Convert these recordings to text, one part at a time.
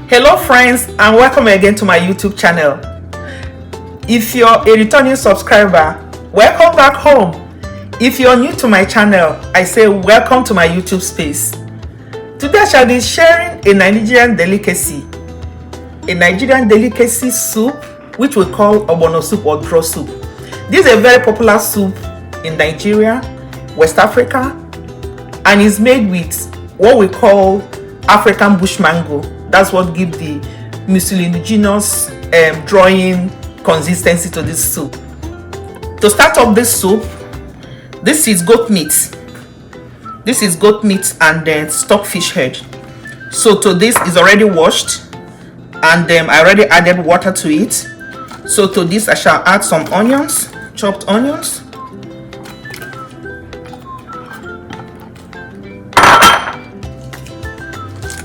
Hello friends, and welcome again to my YouTube channel. If you're a returning subscriber, welcome back home. If you're new to my channel, I say welcome to my YouTube space. Today I shall be sharing a Nigerian delicacy soup, which we call ogbono soup or draw soup. This is a very popular soup in Nigeria, West Africa, and is made with what we call African bush mango. That's what gives the mucilaginous drawing consistency to this soup. To start up this soup, this is goat meat. This is goat meat and then stockfish head. So to this is already washed, and I already added water to it. So to this I shall add some onions, chopped onions.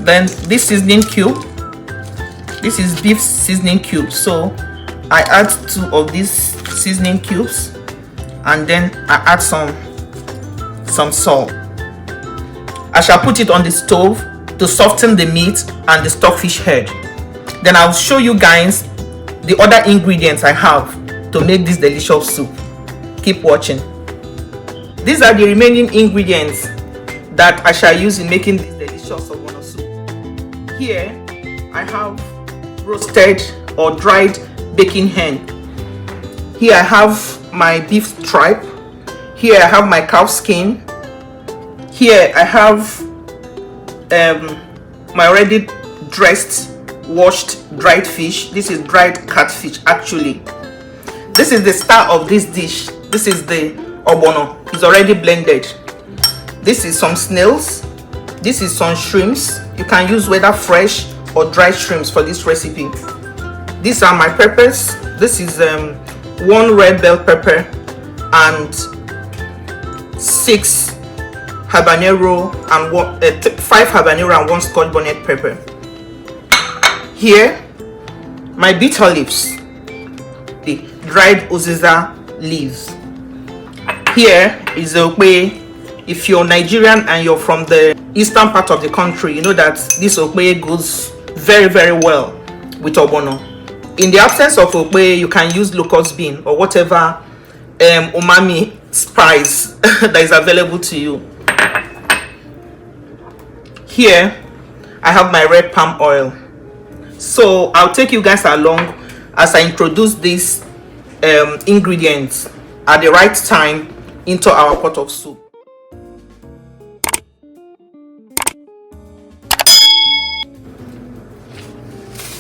Then this seasoning cube, this is beef seasoning cube, so I add 2 of these seasoning cubes, and then I add some salt. I shall put it on the stove to soften the meat and the stockfish head. Then I'll show you guys the other ingredients I have to make this delicious soup. Keep watching. These are the remaining ingredients that I shall use in making this delicious ogbono soup. Here I have roasted or dried baking hen. Here I have my beef tripe. Here I have my cow skin. Here I have my already dressed, washed dried fish. This is dried catfish actually. This is the star of this dish. This is the ogbono. It's already blended. This is some snails. This is some shrimps. You can use whether fresh or dried shrimps for this recipe. These are my peppers. This is 1 red bell pepper and 6 habanero and 5 habanero and 1 scotch bonnet pepper. Here my Bitterleaves, the dried Uziza Leaves. Here is a way, if you're Nigerian and you're from the eastern part of the country, you know that this okpe goes very well with ogbono. In the absence of okpe, you can use locust bean or whatever umami spice that is available to you. Here I have my red palm oil. So I'll take you guys along as I introduce these ingredients at the right time into our pot of soup.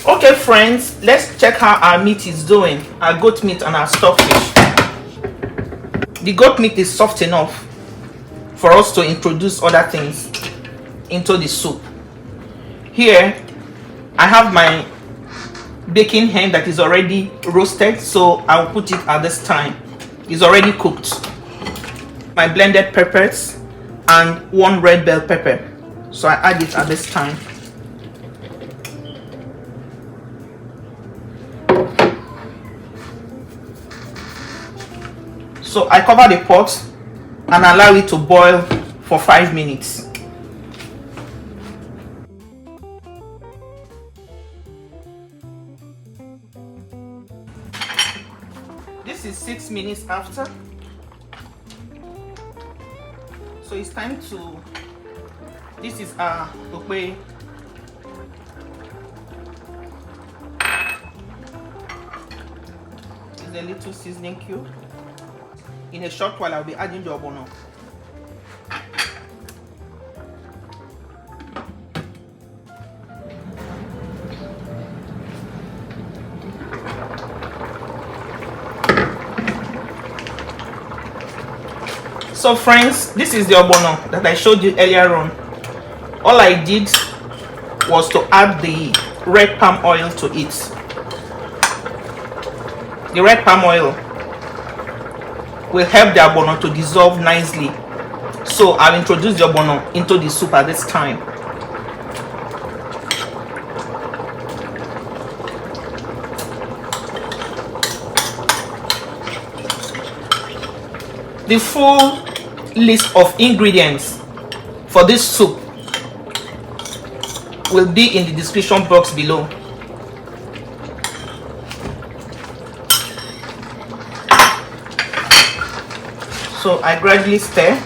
Okay friends, let's check how our meat is doing, our goat meat and our stockfish. The goat meat is soft enough for us to introduce other things into the soup. Here I have my baking hen that is already roasted, so I'll put it at this time. It's already cooked. My blended peppers and 1 red bell pepper, so I add it at this time. So I cover the pot and allow it to boil for 5 minutes. This is 6 minutes after. So it's time to, this is our okpe. It's a little seasoning cube. In a short while I'll be adding the ogbono. So friends, this is the ogbono that I showed you earlier on. All I did was to add the red palm oil to it. The red palm oil will help the ogbono to dissolve nicely. So I'll introduce the ogbono into the soup at this time. The full list of ingredients for this soup will be in the description box below. So I gradually stir.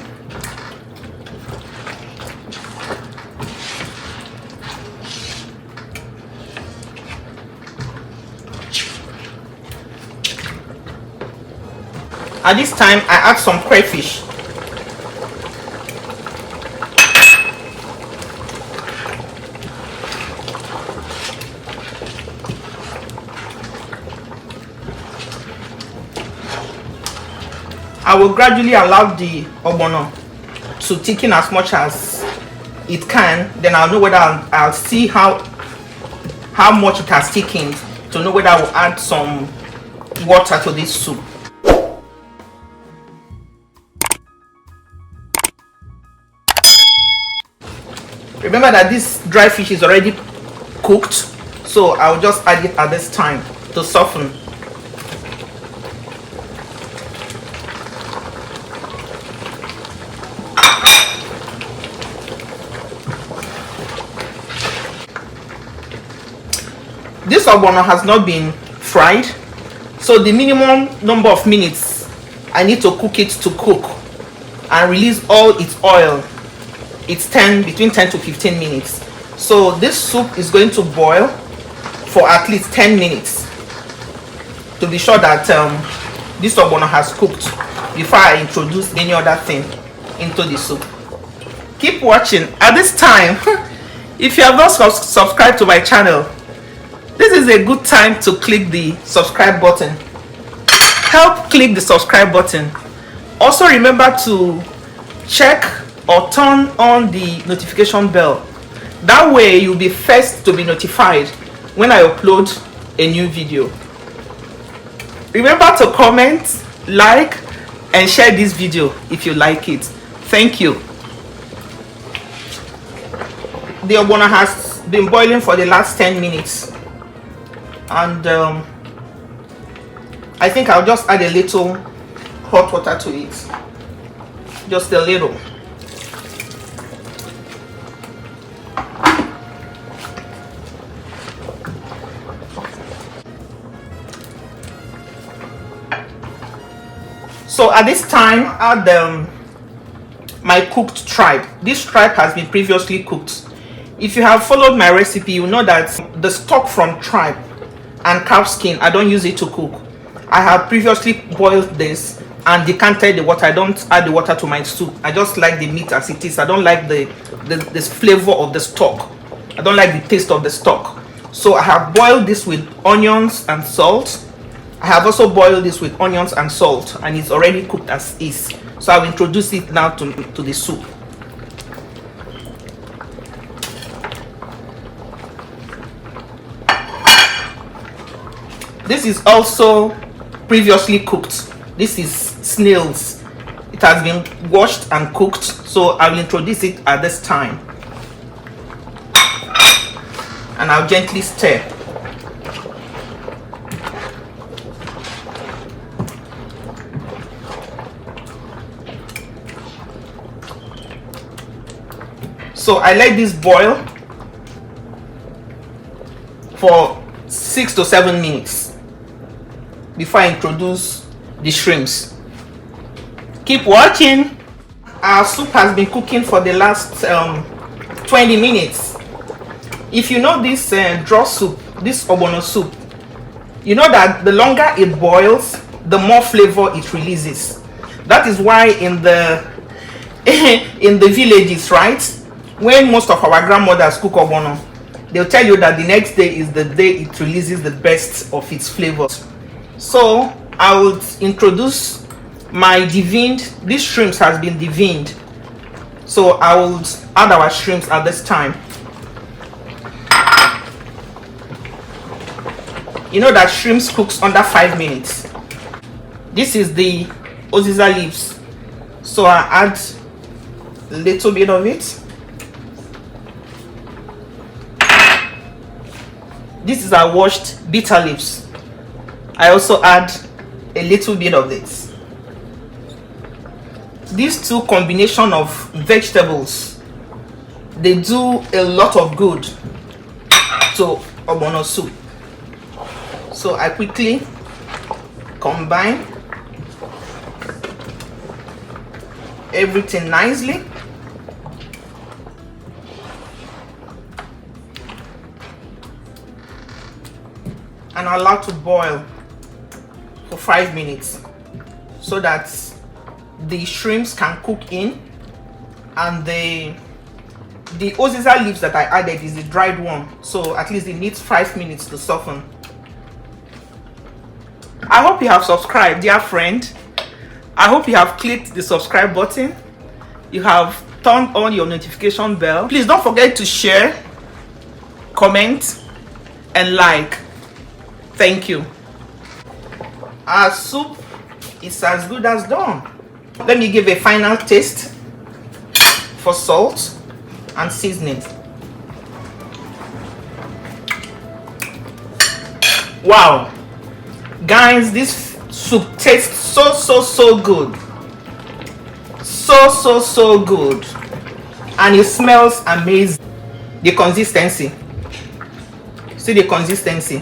At this time, I add some crayfish. I will gradually allow the ogbono to thicken as much as it can. Then I'll know whether I'll see how much it has thickened to know whether I will add some water to this soup. Remember that this dry fish is already cooked, so I'll just add it at this time to soften. This ogbono has not been fried, so the minimum number of minutes I need to cook it to cook and release all its oil, it's between 10 to 15 minutes. So this soup is going to boil for at least 10 minutes to be sure that this ogbono has cooked before I introduce any other thing into the soup. Keep watching. At this time, if you have not subscribed to my channel, this is a good time to click the subscribe button. Help click the subscribe button. Also remember to check or turn on the notification bell. That way you'll be first to be notified when I upload a new video. Remember to comment, like, and share this video if you like it. Thank you. The ogbono has been boiling for the last 10 minutes. And I think I'll just add a little hot water to it. Just a little. So at this time, add my cooked tripe. This tripe has been previously cooked. If you have followed my recipe, you know that the stock from tripe and calf skin, I don't use it to cook. I have previously boiled this and decanted the water. I don't add the water to my soup. I just like the meat as it is. I don't like the flavor of the stock. I don't like the taste of the stock. So I have boiled this with onions and salt. I have also boiled this with onions and salt, and it's already cooked as is. So I'll introduce it now to the soup. This is also previously cooked. This is snails. It has been washed and cooked, so I will introduce it at this time. And I'll gently stir. So I let this boil for 6 to 7 minutes before I introduce the shrimps. Keep watching. Our soup has been cooking for the last 20 minutes. If you know this draw soup, this ogbono soup, you know that the longer it boils, the more flavor it releases. That is why in the in the villages, right, when most of our grandmothers cook ogbono, they'll tell you that the next day is the day it releases the best of its flavors. So I will introduce my deveined. This shrimps has been deveined, so I will add our shrimps at this time. You know that shrimps cooks under 5 minutes. This is the Uziza leaves, so I add a little bit of it. This is our washed bitterleaves. I also add a little bit of this. These two combination of vegetables, they do a lot of good to ogbono soup. So I quickly combine everything nicely. And allow to boil for 5 minutes so that the shrimps can cook in, and the Uziza leaves that I added is the dried one, so at least it needs 5 minutes to soften. I hope you have subscribed, dear friend. I hope you have clicked the subscribe button. You have turned on your notification bell. Please don't forget to share, comment, and like. Thank you. Our soup is as good as done. Let me give a final taste for salt and seasoning. Wow, guys, this soup tastes so good. So good, and it smells amazing. The consistency, see the consistency.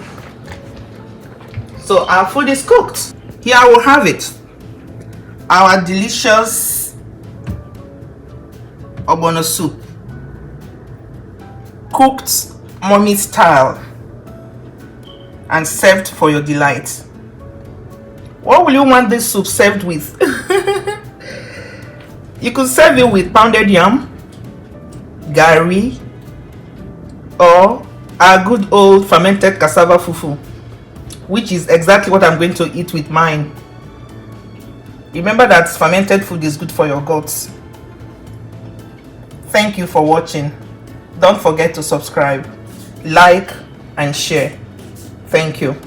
So our food is cooked. Here I will have it, our delicious ogbono soup, cooked mommy style and served for your delight. What will you want this soup served with? You could serve it with pounded yam, gari, or a good old fermented cassava fufu, which is exactly what I'm going to eat with mine. Remember that fermented food is good for your guts. Thank you for watching. Don't forget to subscribe, like, and share. Thank you.